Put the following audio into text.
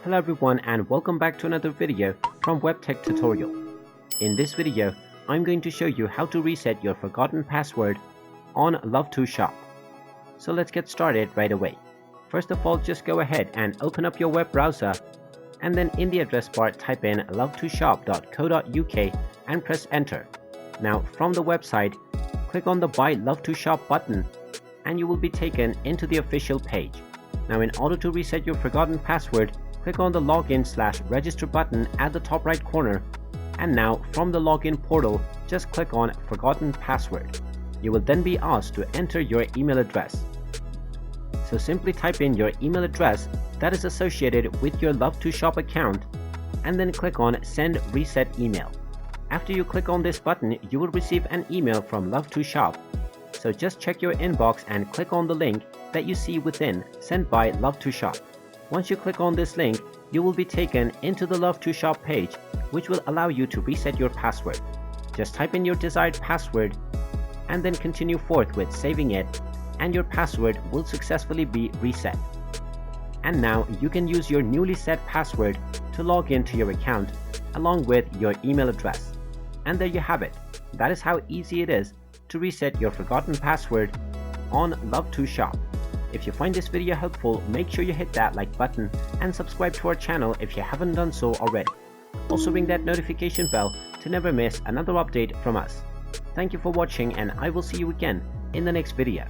Hello everyone and welcome back to another video from Webtech Tutorial. In this video, I'm going to show you how to reset your forgotten password on Love2Shop. So let's get started right away. First of all, just go ahead and open up your web browser and then in the address bar type in love2shop.co.uk and press enter. Now from the website, click on the Buy Love2Shop button and you will be taken into the official page. Now in order to reset your forgotten password, click on the login/register button at the top right corner, and now from the login portal just click on forgotten password. You will then be asked to enter your email address. So simply type in your email address that is associated with your Love2Shop account and then click on send reset email. After you click on this button, you will receive an email from Love2Shop. So just check your inbox and click on the link that you see within sent by Love2Shop. Once you click on this link, you will be taken into the Love2Shop page, which will allow you to reset your password. Just type in your desired password and then continue forth with saving it, and your password will successfully be reset. And now you can use your newly set password to log into your account along with your email address. And there you have it. That is how easy it is to reset your forgotten password on Love2Shop. If you find this video helpful, make sure you hit that like button and subscribe to our channel if you haven't done so already. Also ring that notification bell to never miss another update from us. Thank you for watching and I will see you again in the next video.